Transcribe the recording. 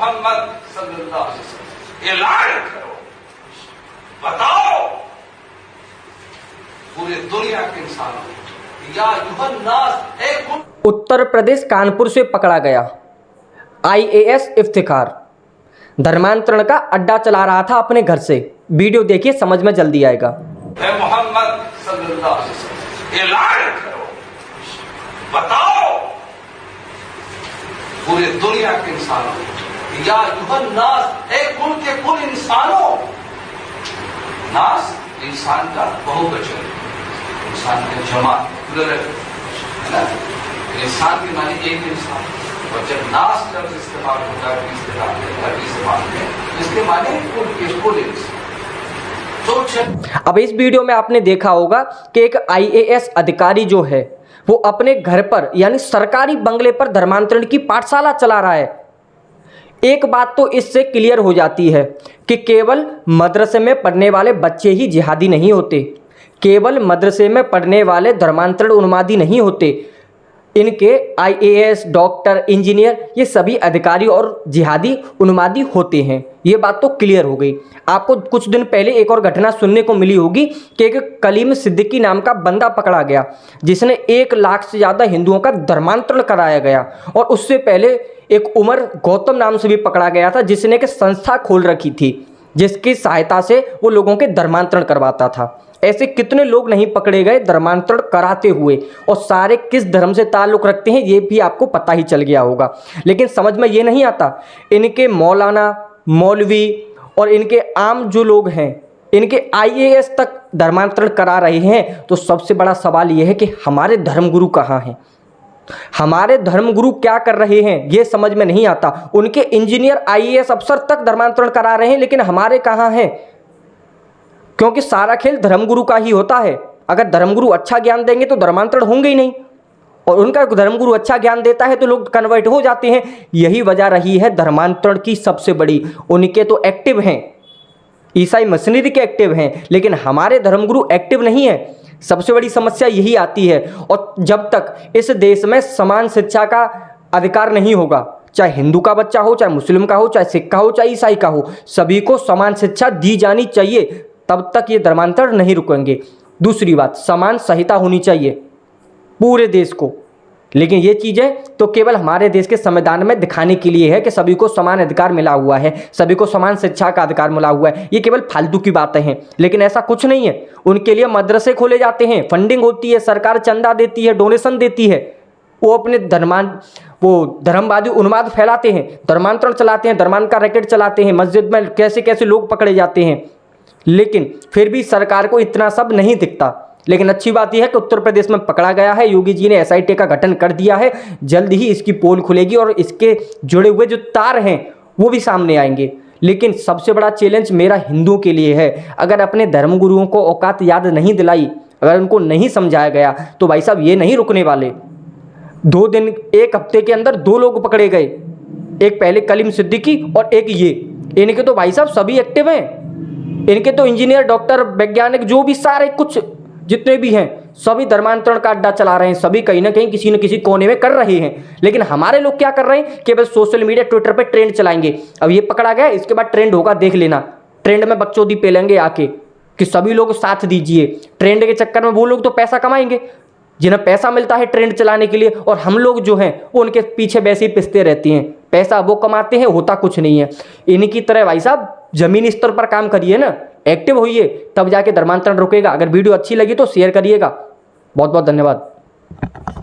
मोहम्मद सल्लल्लाहु अलैहि वसल्लम, ऐलान करो, बताओ पूरे दुनिया के इंसानों को, या युहन्नास, एक उत्तर प्रदेश कानपुर से पकड़ा गया IAS इफ्तिखार धर्मांतरण का अड्डा चला रहा था अपने घर से। वीडियो देखिए, समझ में जल्दी आएगा। मोहम्मद सल्लल्लाहु अलैहि वसल्लम, ऐलान करो, बताओ पूरे दुनिया के इंसानों को, या युहन्नास, एक कुल के कुल इंसानों, नास इंसान का बहुवचन, इंसान के जमा है ना, इंसान के माने एक इंसान, और जब नास लफ्ज इस्तेमाल होता है इस्तेमाल में, इसके माने कुल के कुल इंसान। अब इस वीडियो में आपने देखा होगा कि एक IAS अधिकारी जो है वो अपने घर पर यानी सरकारी बंगले पर धर्मांतरण की पाठशाला चला रहा है। एक बात तो इससे क्लियर हो जाती है कि केवल मदरसे में पढ़ने वाले बच्चे ही जिहादी नहीं होते, केवल मदरसे में पढ़ने वाले धर्मांतरण उन्मादी नहीं होते। इनके IAS, डॉक्टर, इंजीनियर, ये सभी अधिकारी और जिहादी उन्मादी होते हैं। ये बात तो क्लियर हो गई। आपको कुछ दिन पहले एक और घटना सुनने को मिली होगी कि एक कलीम सिद्दीकी नाम का बंदा पकड़ा गया जिसने 1 लाख से ज़्यादा हिंदुओं का धर्मांतरण कराया गया। और उससे पहले एक उमर गौतम नाम से भी पकड़ा गया था जिसने एक संस्था खोल रखी थी जिसकी सहायता से वो लोगों के धर्मांतरण करवाता था। ऐसे कितने लोग नहीं पकड़े गए धर्मांतरण कराते हुए, और सारे किस धर्म से ताल्लुक़ रखते हैं ये भी आपको पता ही चल गया होगा। लेकिन समझ में ये नहीं आता इनके मौलाना, मौलवी और इनके आम जो लोग हैं इनके IAS तक धर्मांतरण करा रहे हैं। तो सबसे बड़ा सवाल ये है कि हमारे धर्मगुरु कहाँ हैं, हमारे धर्मगुरु क्या कर रहे हैं, ये समझ में नहीं आता। उनके इंजीनियर IAS अफसर तक धर्मांतरण करा रहे हैं, लेकिन हमारे कहाँ हैं? क्योंकि सारा खेल धर्मगुरु का ही होता है। अगर धर्मगुरु अच्छा ज्ञान देंगे तो धर्मांतरण होंगे ही नहीं, और उनका धर्मगुरु अच्छा ज्ञान देता है तो लोग कन्वर्ट हो जाते हैं। यही वजह रही है धर्मांतरण की सबसे बड़ी। उनके तो एक्टिव हैं, ईसाई मशीनरी के एक्टिव हैं, लेकिन हमारे धर्मगुरु एक्टिव नहीं है। सबसे बड़ी समस्या यही आती है। और जब तक इस देश में समान शिक्षा का अधिकार नहीं होगा, चाहे हिंदू का बच्चा हो, चाहे मुस्लिम का हो, चाहे सिख का हो, चाहे ईसाई का हो, सभी को समान शिक्षा दी जानी चाहिए, तब तक ये धर्मांतरण नहीं रुकेंगे। दूसरी बात, समान संहिता होनी चाहिए पूरे देश को। लेकिन ये चीज़ें तो केवल हमारे देश के संविधान में दिखाने के लिए है कि सभी को समान अधिकार मिला हुआ है, सभी को समान शिक्षा का अधिकार मिला हुआ है। ये केवल फालतू की बातें हैं, लेकिन ऐसा कुछ नहीं है। उनके लिए मदरसे खोले जाते हैं, फंडिंग होती है, सरकार चंदा देती है, डोनेशन देती है। वो अपने धर्मवादी उन्माद फैलाते हैं, धर्मांतरण चलाते हैं, धर्मांतरण का रैकेट चलाते हैं, मस्जिद में कैसे कैसे लोग पकड़े जाते हैं। लेकिन फिर भी सरकार को इतना सब नहीं दिखता। लेकिन अच्छी बात यह है कि उत्तर प्रदेश में पकड़ा गया है। योगी जी ने SIT का गठन कर दिया है। जल्द ही इसकी पोल खुलेगी और इसके जुड़े हुए जो तार हैं वो भी सामने आएंगे। लेकिन सबसे बड़ा चैलेंज मेरा हिंदुओं के लिए है। अगर अपने धर्मगुरुओं को औकात याद नहीं दिलाई, अगर उनको नहीं समझाया गया तो भाई साहब ये नहीं रुकने वाले। 2 दिन, 1 हफ्ते के अंदर 2 लोग पकड़े गए, एक पहले कलीम सिद्दीकी और एक ये। इनके तो भाई साहब सभी एक्टिव हैं। इनके तो इंजीनियर, डॉक्टर, वैज्ञानिक जो भी सारे कुछ जितने भी हैं सभी धर्मांतरण का अड्डा चला रहे हैं। सभी कहीं ना कहीं किसी न किसी कोने में कर रहे हैं। लेकिन हमारे लोग क्या कर रहे हैं? केवल सोशल मीडिया, ट्विटर पे ट्रेंड चलाएंगे। अब ये पकड़ा गया, इसके बाद ट्रेंड होगा, देख लेना। ट्रेंड में बकचोदी पेलेंगे आके कि सभी लोग साथ दीजिए। ट्रेंड के चक्कर में वो लोग तो पैसा कमाएंगे जिन्हें पैसा मिलता है ट्रेंड चलाने के लिए, और हम लोग जो हैं वो उनके पीछे वैसे ही पिसते रहते हैं। पैसा वो कमाते हैं, होता कुछ नहीं है। इनकी तरह भाई साहब जमीनी स्तर पर काम करिए ना, एक्टिव होइए, तब जाके धर्मांतरण रुकेगा। अगर वीडियो अच्छी लगी तो शेयर करिएगा। बहुत बहुत धन्यवाद।